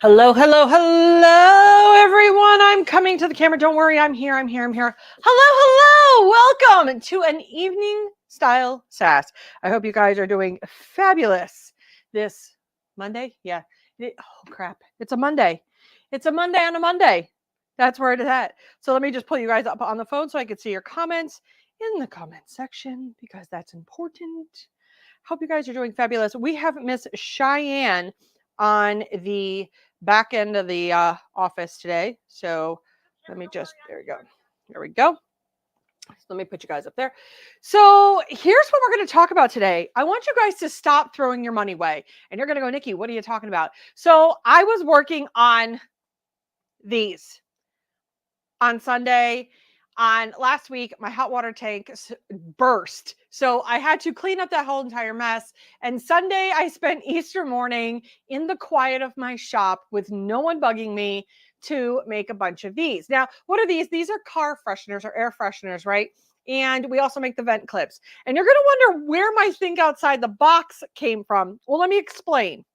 Hello, hello, hello, everyone. I'm coming to the camera. Don't worry, I'm here. Hello, hello. Welcome to an evening style sass. I hope you guys are doing fabulous this Monday. Yeah. Oh, crap. It's a Monday. It's a Monday on a Monday. That's where it is at. So let me just pull you guys up on the phone so I can see your comments in the comment section because that's important. Hope you guys are doing fabulous. We have Miss Cheyenne on the back end of the office today. So let me just, there we go. There we go. So let me put you guys up there. So here's what we're going to talk about today. I want you guys to stop throwing your money away. And you're going to go, Nikki, what are you talking about? So I was working on these on Sunday. On last week, my hot water tank burst. So I had to clean up that whole entire mess. And Sunday, I spent Easter morning in the quiet of my shop with no one bugging me to make a bunch of these. Now, what are these? These are car fresheners or air fresheners, right? And we also make the vent clips. And you're going to wonder where my think outside the box came from. Well, let me explain.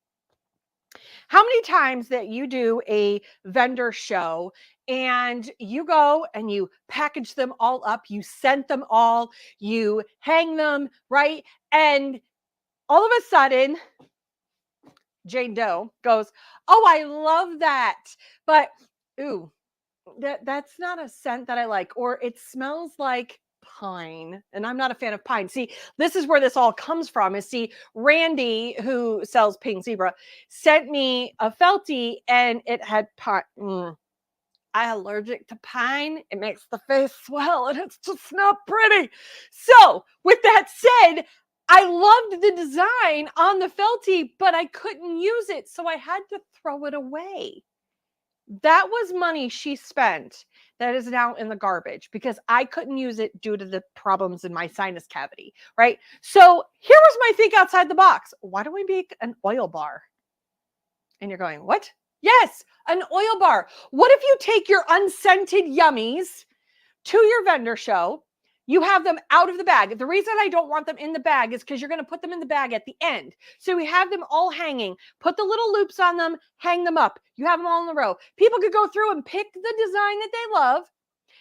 How many times that you do a vendor show and you go and you package them all up, you sent them all, you hang them, right? And all of a sudden, Jane Doe goes, "Oh, I love that. But ooh, that's not a scent that I like, or it smells like pine, and I'm not a fan of pine." See, this is where this all comes from. Is see, Randy, who sells Pink Zebra, sent me a Felty, and it had pine. I'm allergic to pine. It makes the face swell, and it's just not pretty. So, with that said, I loved the design on the Felty, but I couldn't use it, so I had to throw it away. That was money she spent that is now in the garbage because I couldn't use it due to the problems in my sinus cavity, right? So here was my think outside the box. Why don't we make an oil bar? And you're going, what? Yes, an oil bar. What if you take your unscented yummies to your vendor show? You have them out of the bag. The reason I don't want them in the bag is because you're going to put them in the bag at the end. So we have them all hanging. Put the little loops on them, hang them up. You have them all in a row. People could go through and pick the design that they love.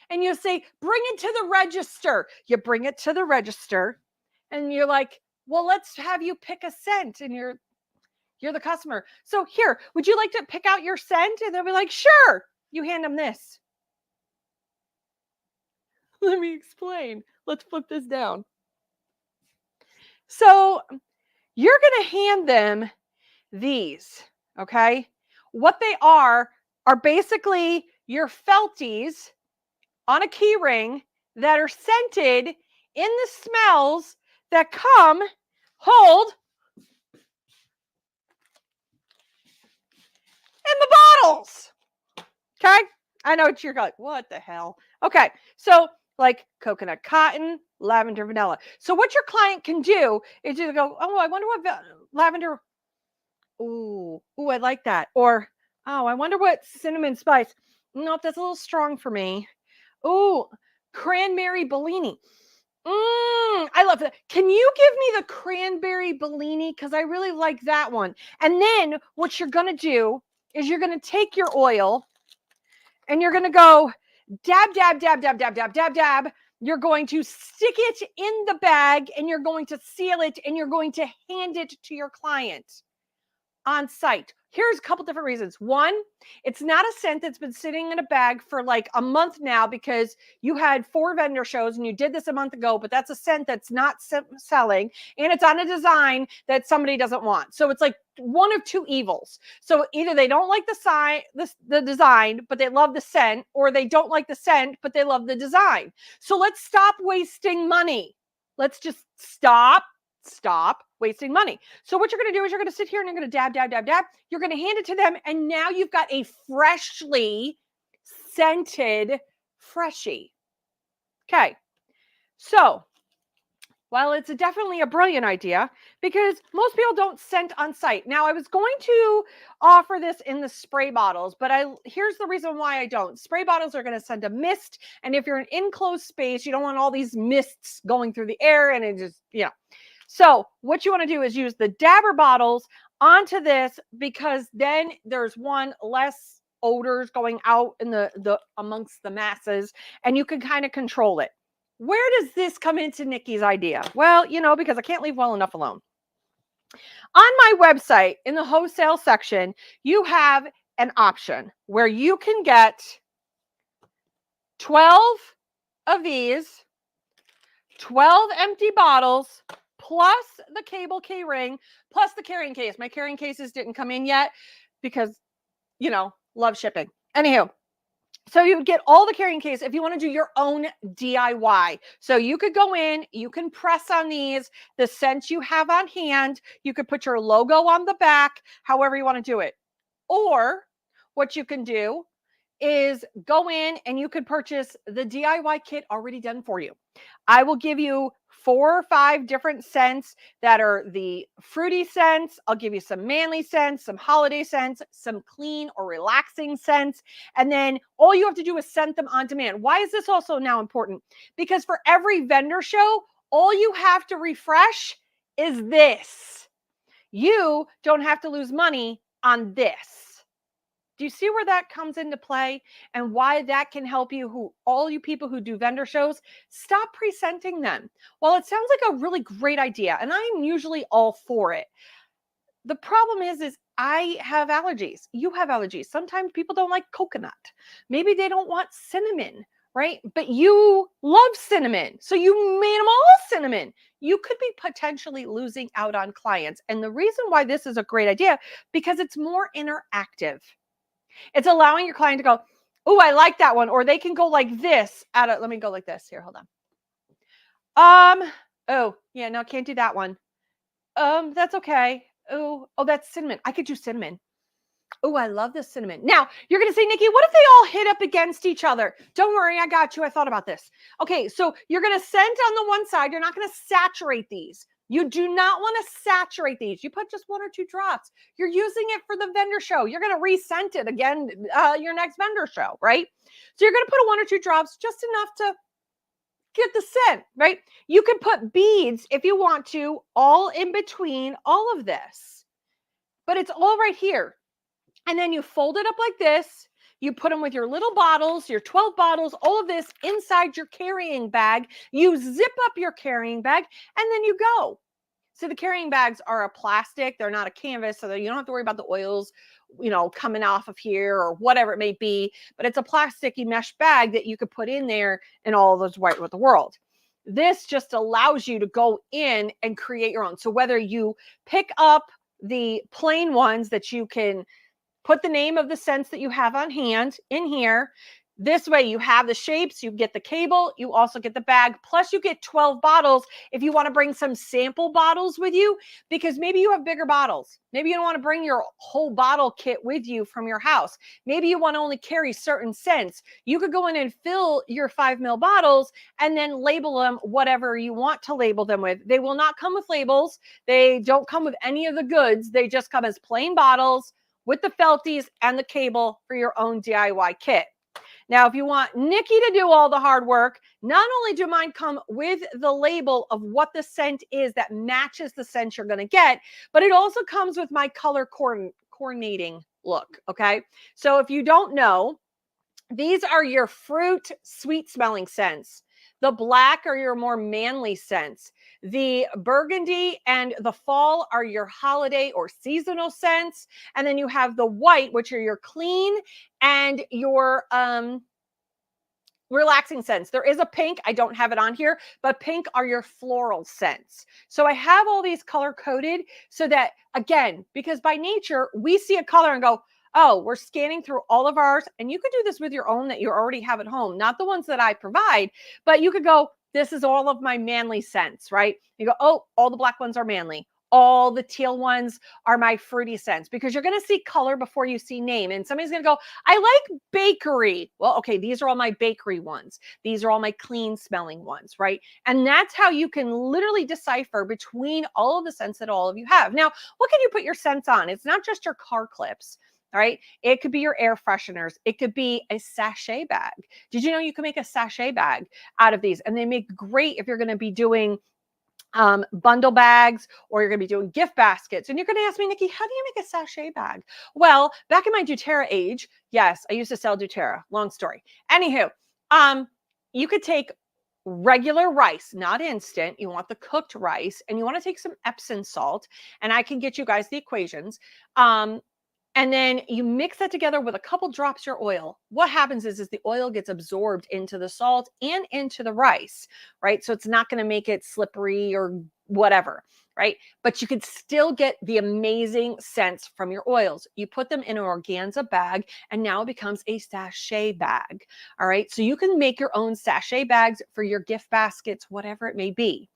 And you say, bring it to the register. You bring it to the register. And you're like, well, let's have you pick a scent. And you're the customer. So here, would you like to pick out your scent? And they'll be like, sure. You hand them this. Let me explain. Let's flip this down. So you're going to hand them these, okay? What they are basically your Felties on a key ring that are scented in the smells that come, hold, in the bottles. Okay? I know what you're like, what the hell? Okay, so like coconut cotton, lavender, vanilla. So what your client can do is you go, oh, I wonder what lavender, ooh, I like that. Or, oh, I wonder what cinnamon spice. Nope, that's a little strong for me. Ooh, cranberry Bellini. I love that. Can you give me the cranberry Bellini? Because I really like that one. And then what you're going to do is you're going to take your oil and you're going to go dab, dab, dab, dab, dab, dab, dab, dab. You're going to stick it in the bag and you're going to seal it and you're going to hand it to your client on site. Here's a couple different reasons. One, it's not a scent that's been sitting in a bag for like a month now because you had 4 vendor shows and you did this a month ago, but that's a scent that's not selling and it's on a design that somebody doesn't want. So it's like one of two evils. So either they don't like the design, but they love the scent, or they don't like the scent, but they love the design. So let's stop wasting money. Let's just stop wasting money. So what you're going to do is you're going to sit here and you're going to dab, dab, dab, dab. You're going to hand it to them. And now you've got a freshly scented freshie. Okay. So while it's definitely a brilliant idea because most people don't scent on site. Now I was going to offer this in the spray bottles, but here's the reason why I don't. Spray bottles are going to send a mist. And if you're in an enclosed space, you don't want all these mists going through the air and it just, So what you want to do is use the dabber bottles onto this, because then there's one less odors going out in the amongst the masses, and you can kind of control it. Where does this come into Nikki's idea? Well, because I can't leave well enough alone. On my website, in the wholesale section, you have an option where you can get 12 of these, 12 empty bottles, plus the cable key ring, plus the carrying case. My carrying cases didn't come in yet because, love shipping. Anywho, so you get all the carrying case if you want to do your own DIY. So you could go in, you can press on these, the scents you have on hand. You could put your logo on the back, however you want to do it. Or what you can do is go in and you could purchase the DIY kit already done for you. I will give you 4 or 5 different scents that are the fruity scents. I'll give you some manly scents, some holiday scents, some clean or relaxing scents. And then all you have to do is send them on demand. Why is this also now important? Because for every vendor show, all you have to refresh is this. You don't have to lose money on this. Do you see where that comes into play and why that can help you, all you people who do vendor shows, stop presenting them? Well, it sounds like a really great idea, and I'm usually all for it. The problem is I have allergies. You have allergies. Sometimes people don't like coconut. Maybe they don't want cinnamon, right? But you love cinnamon. So you made them all cinnamon. You could be potentially losing out on clients. And the reason why this is a great idea, because it's more interactive. It's allowing your client to go, oh, I like that one. Or they can go like this. Let me go like this. Here, hold on. Oh, yeah, no, can't do that one. That's okay. Oh, that's cinnamon. I could do cinnamon. Oh, I love this cinnamon. Now, you're going to say, Nikki, what if they all hit up against each other? Don't worry, I got you. I thought about this. Okay, so you're going to scent on the one side. You're not going to saturate these. You do not want to saturate these. You put just 1 or 2 drops. You're using it for the vendor show. You're going to rescent it again your next vendor show, right? So you're going to put 1 or 2 drops, just enough to get the scent, right? You can put beads if you want to, all in between all of this. But it's all right here. And then you fold it up like this. You put them with your little bottles, your 12 bottles, all of this inside your carrying bag. You zip up your carrying bag, and then you go. So the carrying bags are a plastic. They're not a canvas, so that you don't have to worry about the oils, coming off of here or whatever it may be. But it's a plasticky mesh bag that you could put in there, and all of those white with the world. This just allows you to go in and create your own. So whether you pick up the plain ones that you can put the name of the scents that you have on hand in here. This way you have the shapes, you get the cable, you also get the bag, plus you get 12 bottles if you want to bring some sample bottles with you, because maybe you have bigger bottles. Maybe you don't want to bring your whole bottle kit with you from your house. Maybe you want to only carry certain scents. You could go in and fill your 5 ml bottles and then label them whatever you want to label them with. They will not come with labels. They don't come with any of the goods. They just come as plain bottles with the felties and the cable for your own DIY kit. Now, if you want Nikki to do all the hard work, not only do mine come with the label of what the scent is that matches the scent you're going to get, but it also comes with my color coordinating look, okay? So if you don't know, these are your fruit, sweet smelling scents. The black are your more manly scents. The burgundy and the fall are your holiday or seasonal scents. And then you have the white, which are your clean and your relaxing scents. There is a pink. I don't have it on here, but pink are your floral scents. So I have all these color coded so that, again, because by nature, we see a color and go, oh, we're scanning through all of ours. And you could do this with your own that you already have at home, not the ones that I provide, but you could go, this is all of my manly scents, right? You go, oh, all the black ones are manly. All the teal ones are my fruity scents, because you're going to see color before you see name. And somebody's going to go, I like bakery. Well, okay, these are all my bakery ones. These are all my clean smelling ones, right? And that's how you can literally decipher between all of the scents that all of you have. Now, what can you put your scents on? It's not just your car clips. All right. It could be your air fresheners. It could be a sachet bag. Did you know you can make a sachet bag out of these? And they make great if you're going to be doing bundle bags, or you're going to be doing gift baskets. And you're going to ask me, Nikki, how do you make a sachet bag? Well, back in my doTERRA age, yes, I used to sell doTERRA. Long story. Anywho, you could take regular rice, not instant. You want the cooked rice, and you want to take some Epsom salt, and I can get you guys the equations. And then you mix that together with a couple drops of your oil. What happens is the oil gets absorbed into the salt and into the rice, right? So it's not going to make it slippery or whatever, right? But you can still get the amazing scents from your oils. You put them in an organza bag, and now it becomes a sachet bag. All right. So you can make your own sachet bags for your gift baskets, whatever it may be.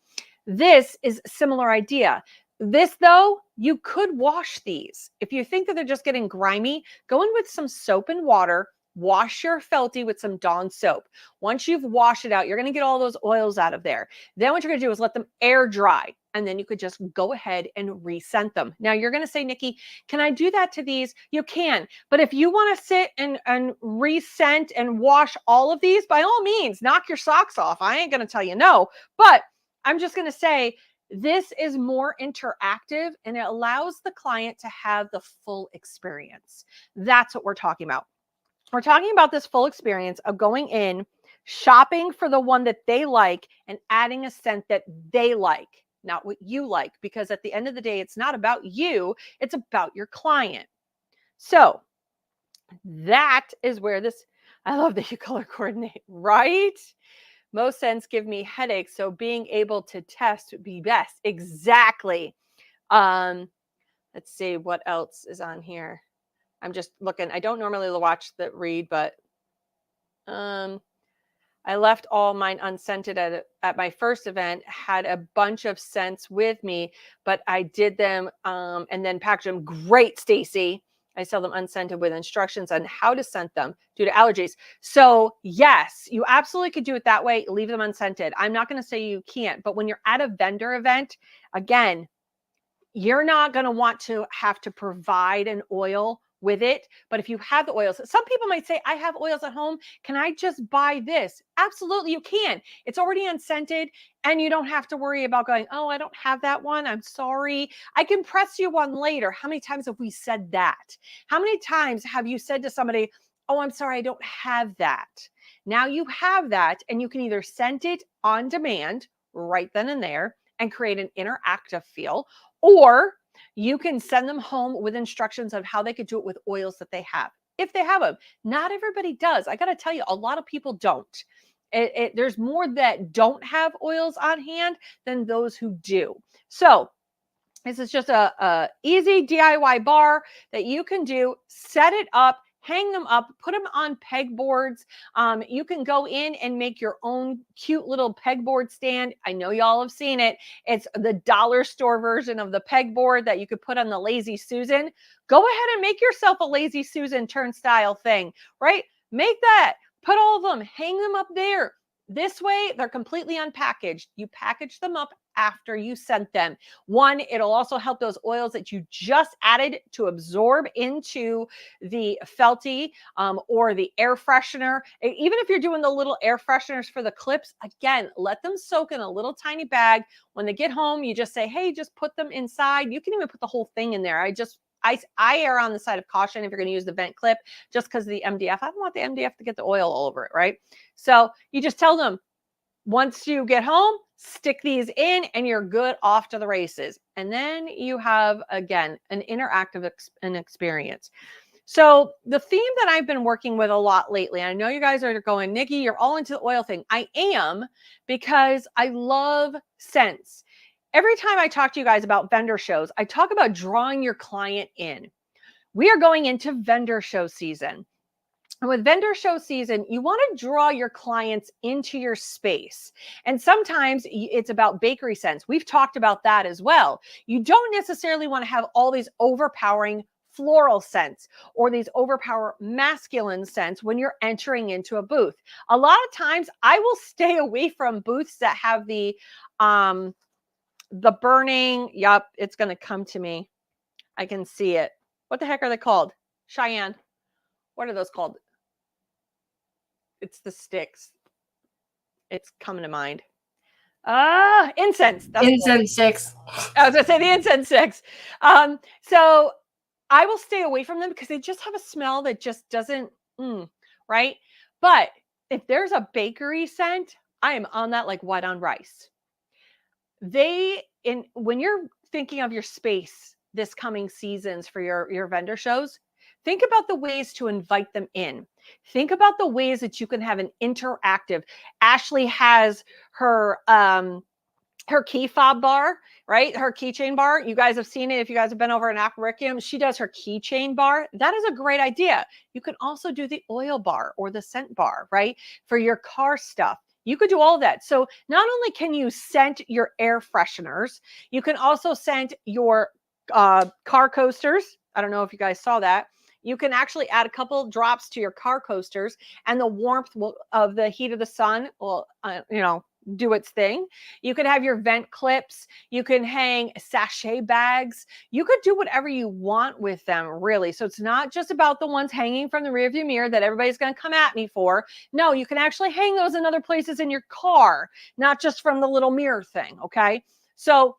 This is a similar idea. This, though, you could wash these. If you think that they're just getting grimy, go in with some soap and water, wash your Felty with some Dawn soap. Once you've washed it out, you're going to get all those oils out of there. Then what you're going to do is let them air dry, and then you could just go ahead and rescent them. Now, you're going to say, Nikki, can I do that to these? You can. But if you want to sit and rescent and wash all of these, by all means, knock your socks off. I ain't going to tell you no. But I'm just going to say, this is more interactive, and it allows the client to have the full experience. That's what we're talking about. We're talking about this full experience of going in, shopping for the one that they like, and adding a scent that they like, not what you like, because at the end of the day, it's not about you, it's about your client. So that is where this, I love that you color coordinate, right? Most scents give me headaches, so being able to test would be best. Exactly. Let's see what else is on here. I'm just looking. I don't normally read, but I left all mine unscented at my first event. Had a bunch of scents with me, but I did them and then packaged them. Great, Stacy. I sell them unscented with instructions on how to scent them due to allergies. So yes, you absolutely could do it that way. Leave them unscented. I'm not going to say you can't, but when you're at a vendor event, again, you're not going to want to have to provide an oil with it. But if you have the oils, some people might say, I have oils at home. Can I just buy this? Absolutely, you can. It's already unscented, and you don't have to worry about going, oh, I don't have that one. I'm sorry. I can press you one later. How many times have we said that? How many times have you said to somebody, oh, I'm sorry, I don't have that. Now you have that, and you can either scent it on demand right then and there and create an interactive feel, or you can send them home with instructions of how they could do it with oils that they have. If they have them, not everybody does. I got to tell you, a lot of people don't. There's more that don't have oils on hand than those who do. So this is just a easy DIY bar that you can do. Set it up, hang them up, put them on pegboards. You can go in and make your own cute little pegboard stand. I know y'all have seen it. It's the dollar store version of the pegboard that you could put on the Lazy Susan. Go ahead and make yourself a Lazy Susan turnstile thing, right? Make that. Put all of them, hang them up there. This way, they're completely unpackaged. You package them up after you sent them. One, it'll also help those oils that you just added to absorb into the Felty or the air freshener. Even if you're doing the little air fresheners for the clips, again, let them soak in a little tiny bag. When they get home, you just say, hey, just put them inside. You can even put the whole thing in there. I err on the side of caution if you're going to use the vent clip, just because of the MDF. I don't want the MDF to get the oil all over it, right? So you just tell them, once you get home, stick these in and you're good, off to the races. And then you have, again, an interactive experience. So the theme that I've been working with a lot lately, I know you guys are going, Nikki, you're all into the oil thing. I am, because I love scents. Every time I talk to you guys about vendor shows, I talk about drawing your client in. We are going into vendor show season. And with vendor show season, you want to draw your clients into your space. And sometimes it's about bakery scents. We've talked about that as well. You don't necessarily want to have all these overpowering floral scents or these overpower masculine scents when you're entering into a booth. A lot of times I will stay away from booths that have the burning, yup, it's going to come to me. I can see it. What the heck are they called? Cheyenne. What are those called? It's the sticks. It's coming to mind. Incense. That's Incense sticks. I was gonna say the incense sticks. So I will stay away from them because they just have a smell that just doesn't, right? But if there's a bakery scent, I am on that like white on rice. When you're thinking of your space this coming seasons for your vendor shows, think about the ways to invite them in. Think about the ways that you can have an interactive. Ashley has her key fob bar, right? Her keychain bar. You guys have seen it. If you guys have been over in Aquarium, she does her keychain bar. That is a great idea. You can also do the oil bar or the scent bar, right? For your car stuff. You could do all that. So not only can you scent your air fresheners, you can also scent your car coasters. I don't know if you guys saw that. You can actually add a couple drops to your car coasters, and the warmth of the heat of the sun will, do its thing. You could have your vent clips. You can hang sachet bags. You could do whatever you want with them, really. So it's not just about the ones hanging from the rearview mirror that everybody's going to come at me for. No, you can actually hang those in other places in your car, not just from the little mirror thing. Okay. So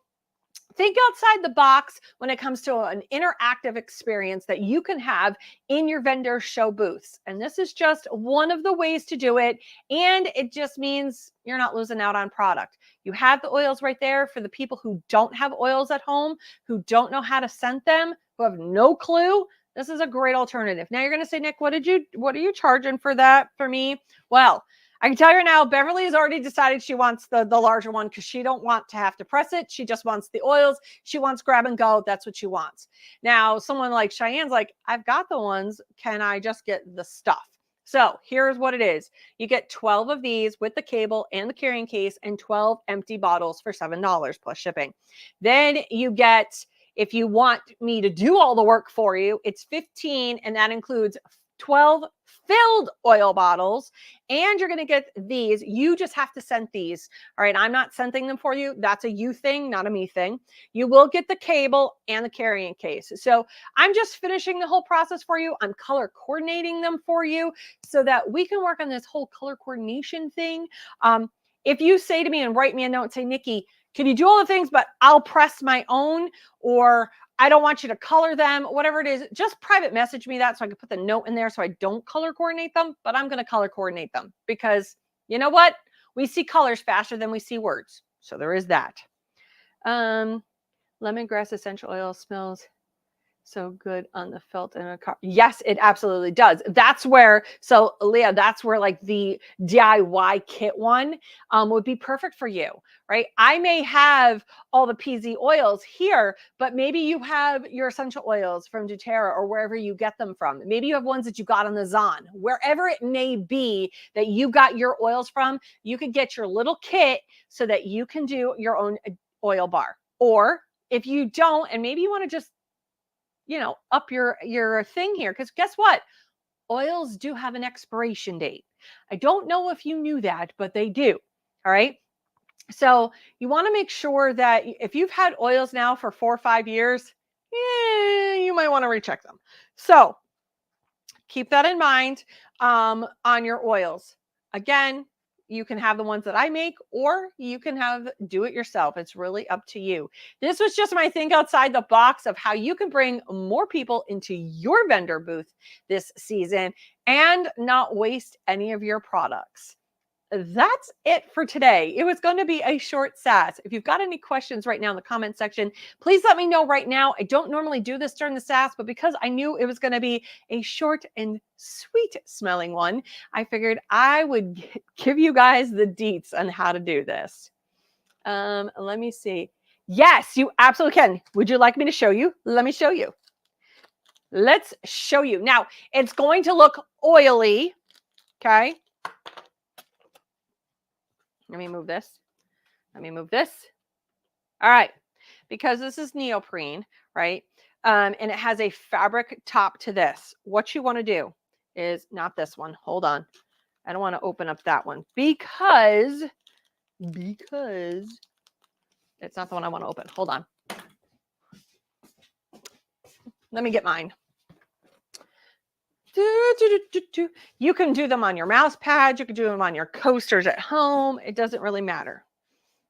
think outside the box when it comes to an interactive experience that you can have in your vendor show booths. And this is just one of the ways to do it. And it just means you're not losing out on product. You have the oils right there for the people who don't have oils at home, who don't know how to scent them, who have no clue. This is a great alternative. Now you're going to say, Nick, what are you charging for that for me? Well, I can tell you now, Beverly has already decided she wants the larger one because she don't want to have to press it. She just wants the oils. She wants grab and go. That's what she wants. Now, someone like Cheyenne's like, I've got the ones. Can I just get the stuff? So here's what it is. You get 12 of these with the cable and the carrying case and 12 empty bottles for $7 plus shipping. Then you get, if you want me to do all the work for you, it's 15, and that includes 12 filled oil bottles, and you're going to get these. You just have to scent these. All right. I'm not scenting them for you. That's a you thing, not a me thing. You will get the cable and the carrying case. So I'm just finishing the whole process for you. I'm color coordinating them for you so that we can work on this whole color coordination thing. If you say to me and write me a note and say, Nikki, can you do all the things, but I'll press my own, or I don't want you to color them, whatever it is, just private message me that so I can put the note in there so I don't color coordinate them, but I'm going to color coordinate them because you know what? We see colors faster than we see words. So there is that. Lemongrass essential oil smells so good on the felt in a car. Yes, it absolutely does. That's where, so Leah, that's where like the DIY kit one would be perfect for you, right? I may have all the PZ oils here, but maybe you have your essential oils from doTERRA or wherever you get them from. Maybe you have ones that you got on the Zon. Wherever it may be that you got your oils from, you could get your little kit so that you can do your own oil bar. Or if you don't, and maybe you want to just up your thing here, because guess what? Oils do have an expiration date. I don't know if you knew that, but they do. All right. So you want to make sure that if you've had oils now for 4 or 5 years, you might want to recheck them. So keep that in mind on your oils. Again, you can have the ones that I make, or you can do it yourself. It's really up to you. This was just my think outside the box of how you can bring more people into your vendor booth this season and not waste any of your products. That's it for today. It was going to be a short SAS. If you've got any questions right now in the comment section, please let me know right now. I don't normally do this during the SAS, but because I knew it was going to be a short and sweet smelling one, I figured I would give you guys the deets on how to do this. Let me see. Yes, you absolutely can. Would you like me to show you? Let me show you. Let's show you. Now, it's going to look oily, okay? Let me move this. Let me move this. All right. Because this is neoprene, right? And it has a fabric top to this. What you want to do is not this one. Hold on. I don't want to open up that one because it's not the one I want to open. Hold on. Let me get mine. You can do them on your mouse pad. You can do them on your coasters at home. It doesn't really matter.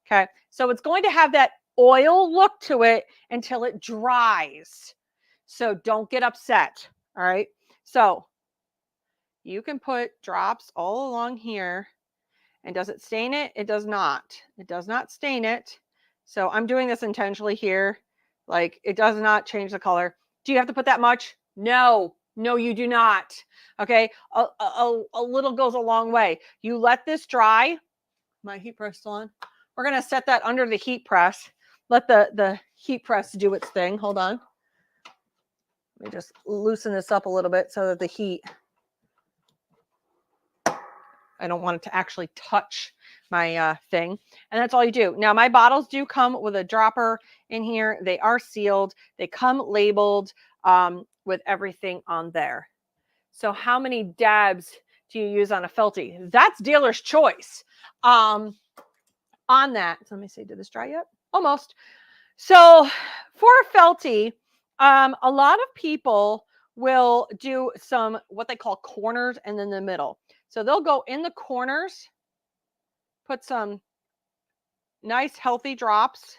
Okay. So it's going to have that oil look to it until it dries. So don't get upset. All right. So you can put drops all along here. And does it stain it? It does not. It does not stain it. So I'm doing this intentionally here. Like, it does not change the color. Do you have to put that much? No. No, you do not. Okay. A little goes a long way. You let this dry. My heat press still on. We're going to set that under the heat press. Let the heat press do its thing. Hold on. Let me just loosen this up a little bit so that the heat, I don't want it to actually touch my thing. And that's all you do. Now, my bottles do come with a dropper in here. They are sealed. They come labeled with everything on there. So how many dabs do you use on a Felty? That's dealer's choice on that. So let me see, did this dry yet? Almost. So for a Felty, a lot of people will do some what they call corners and then the middle. So they'll go in the corners, put some nice healthy drops,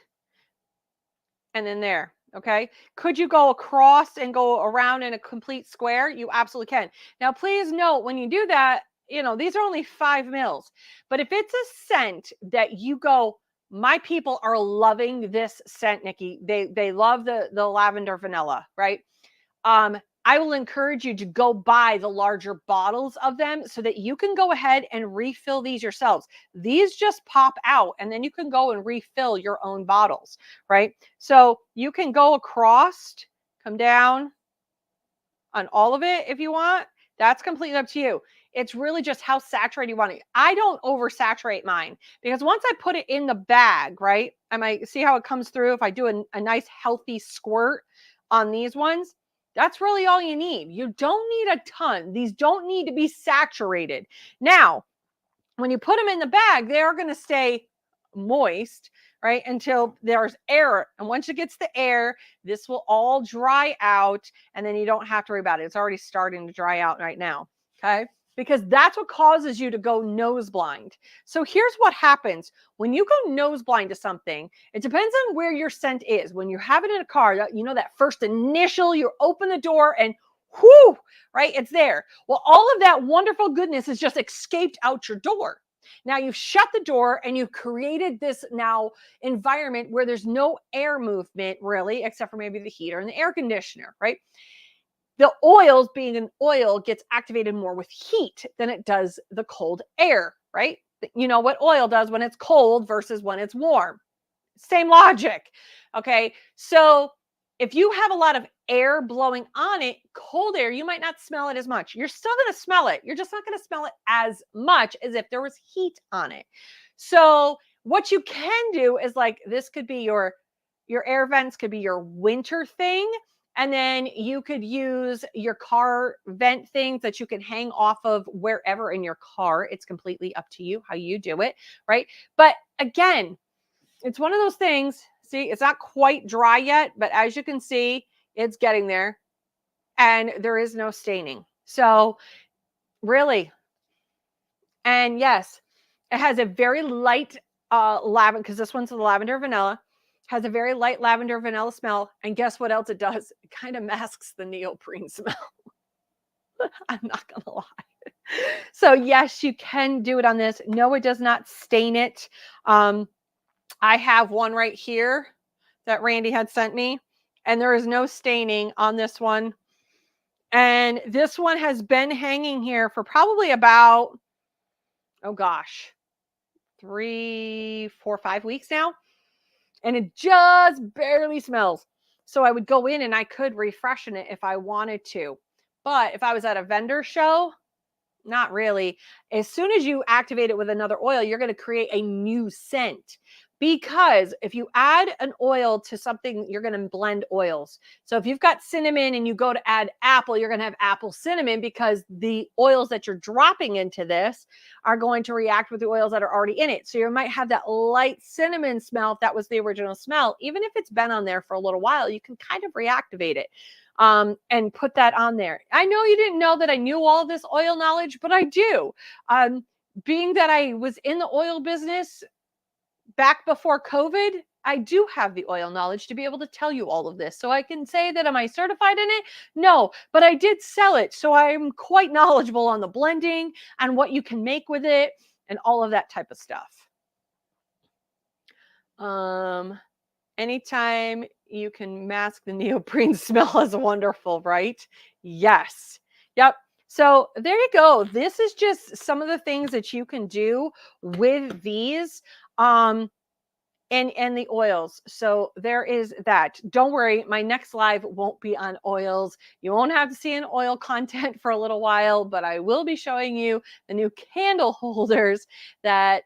and then there. Okay. Could you go across and go around in a complete square? You absolutely can. Now, please note when you do that, these are only 5 mils. But if it's a scent that you go, my people are loving this scent, Nikki. They love the lavender vanilla, right? I will encourage you to go buy the larger bottles of them so that you can go ahead and refill these yourselves. These just pop out and then you can go and refill your own bottles, right? So you can go across, come down on all of it if you want. That's completely up to you. It's really just how saturated you want it. I don't oversaturate mine because once I put it in the bag, right? I might see how it comes through. If I do a nice healthy squirt on these ones, that's really all you need. You don't need a ton. These don't need to be saturated. Now, when you put them in the bag, they are going to stay moist, right? Until there's air. And once it gets the air, this will all dry out and then you don't have to worry about it. It's already starting to dry out right now. Okay. Because that's what causes you to go nose blind. So here's what happens when you go nose blind to something. It depends on where your scent is. When you have it in a car, that first initial, you open the door and whoo, right? It's there. Well, all of that wonderful goodness has just escaped out your door. Now you've shut the door and you've created this now environment where there's no air movement really, except for maybe the heater and the air conditioner, right? The oils, being an oil, gets activated more with heat than it does the cold air, right? You know what oil does when it's cold versus when it's warm. Same logic. Okay. So if you have a lot of air blowing on it, cold air, you might not smell it as much. You're still going to smell it. You're just not going to smell it as much as if there was heat on it. So what you can do is like, this could be your air vents could be your winter thing. And then you could use your car vent things that you can hang off of wherever in your car. It's completely up to you how you do it, right? But again, it's one of those things. See, it's not quite dry yet, but as you can see, it's getting there and there is no staining. So really, and yes, it has a very light lavender, because this one's the lavender vanilla, has a very light lavender vanilla smell. And guess what else it does? It kind of masks the neoprene smell. I'm not going to lie. So yes, you can do it on this. No, it does not stain it. I have one right here that Randy had sent me, and there is no staining on this one. And this one has been hanging here for probably about, oh gosh, 3, 4, 5 weeks now. And it just barely smells. So I would go in and I could refreshen it if I wanted to. But if I was at a vendor show, not really. As soon as you activate it with another oil, you're going to create a new scent. Because if you add an oil to something, you're going to blend oils. So if you've got cinnamon and you go to add apple, you're going to have apple cinnamon because the oils that you're dropping into this are going to react with the oils that are already in it. So you might have that light cinnamon smell if that was the original smell. Even if it's been on there for a little while, you can kind of reactivate it. And put that on there. I know you didn't know that I knew all this oil knowledge, but I do. Being that I was in the oil business back before COVID, I do have the oil knowledge to be able to tell you all of this. So I can say that, am I certified in it? No, but I did sell it. So I'm quite knowledgeable on the blending and what you can make with it and all of that type of stuff. Anytime you can mask the neoprene smell is wonderful, right? Yes. Yep. So there you go. This is just some of the things that you can do with these. And the oils. So there is that. Don't worry, my next live won't be on oils. You won't have to see an oil content for a little while, but I will be showing you the new candle holders that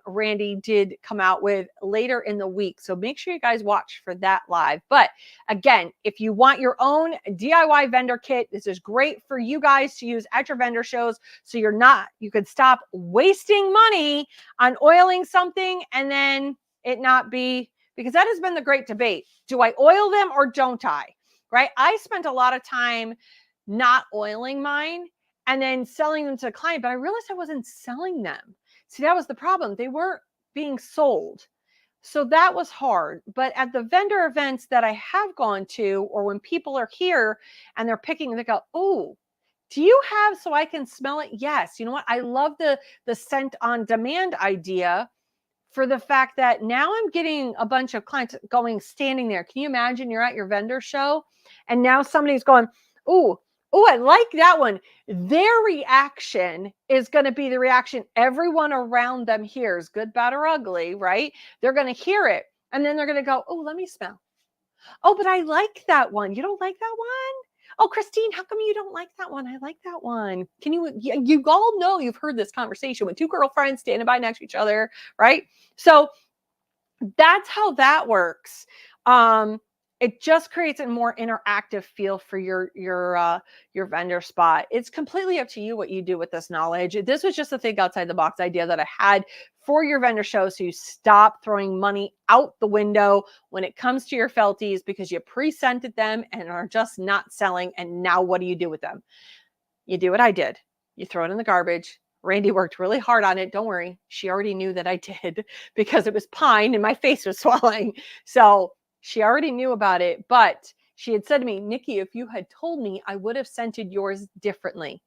Randy did come out with later in the week. So make sure you guys watch for that live. But again, if you want your own DIY vendor kit, this is great for you guys to use at your vendor shows. So you could stop wasting money on oiling something and then it not be, because that has been the great debate. Do I oil them or don't I? Right? I spent a lot of time not oiling mine and then selling them to a client, but I realized I wasn't selling them. See, that was the problem. They weren't being sold. So that was hard. But at the vendor events that I have gone to, or when people are here and they're picking, they go, oh, do you have so I can smell it? Yes. You know what? I love the scent on demand idea, for the fact that now I'm getting a bunch of clients standing there. Can you imagine you're at your vendor show and now somebody's going, oh, I like that one. Their reaction is going to be the reaction everyone around them hears, good, bad, or ugly, right? They're going to hear it. And then they're going to go, oh, let me smell. Oh, but I like that one. You don't like that one? Oh, Christine, how come you don't like that one? I like that one. Can you all know you've heard this conversation with two girlfriends standing by next to each other, right? So that's how that works. It just creates a more interactive feel for your vendor spot. It's completely up to you what you do with this knowledge. This was just a think outside the box idea that I had for your vendor show, so you stop throwing money out the window when it comes to your felties because you pre-scented them and are just not selling. And now what do you do with them? You do what I did. You throw it in the garbage. Randy worked really hard on it. Don't worry. She already knew that I did because it was pine and my face was swelling. So she already knew about it, but she had said to me, Nikki, if you had told me, I would have scented yours differently.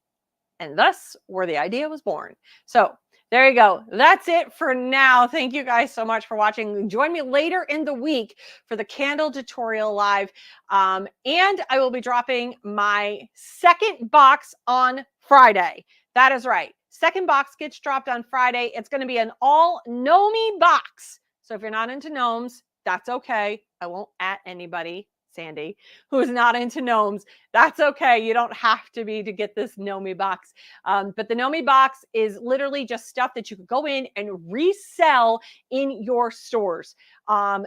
And thus where the idea was born. So there you go. That's it for now. Thank you guys so much for watching. Join me later in the week for the candle tutorial live. And I will be dropping my second box on Friday. That is right. Second box gets dropped on Friday. It's going to be an all Nomi box. So if you're not into gnomes, that's okay. I won't at anybody, Sandy, who is not into gnomes. That's okay. You don't have to be to get this Nomi box. But the Nomi box is literally just stuff that you could go in and resell in your stores.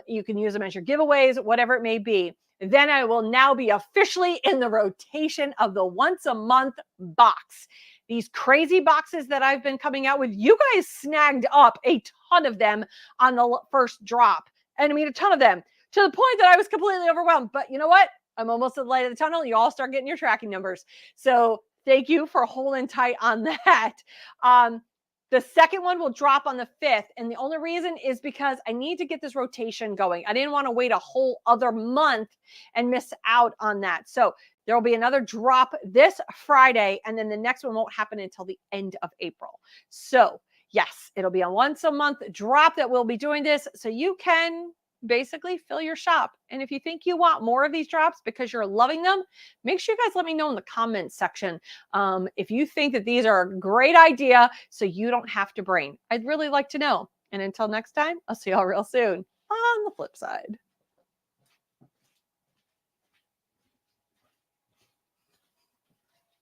You can use them as your giveaways, whatever it may be. Then I will now be officially in the rotation of the once a month box. These crazy boxes that I've been coming out with, you guys snagged up a ton of them on the first drop. And I mean, a ton of them, to the point that I was completely overwhelmed. But you know what? I'm almost at the light of the tunnel. You all start getting your tracking numbers. So thank you for holding tight on that. The second one will drop on the 5th. And the only reason is because I need to get this rotation going. I didn't want to wait a whole other month and miss out on that. So there will be another drop this Friday. And then the next one won't happen until the end of April. So yes, it'll be a once a month drop that we'll be doing this. So you can basically fill your shop. And if you think you want more of these drops because you're loving them, make sure you guys let me know in the comments section if you think that these are a great idea so you don't have to bring. I'd really like to know. And until next time, I'll see y'all real soon on the flip side.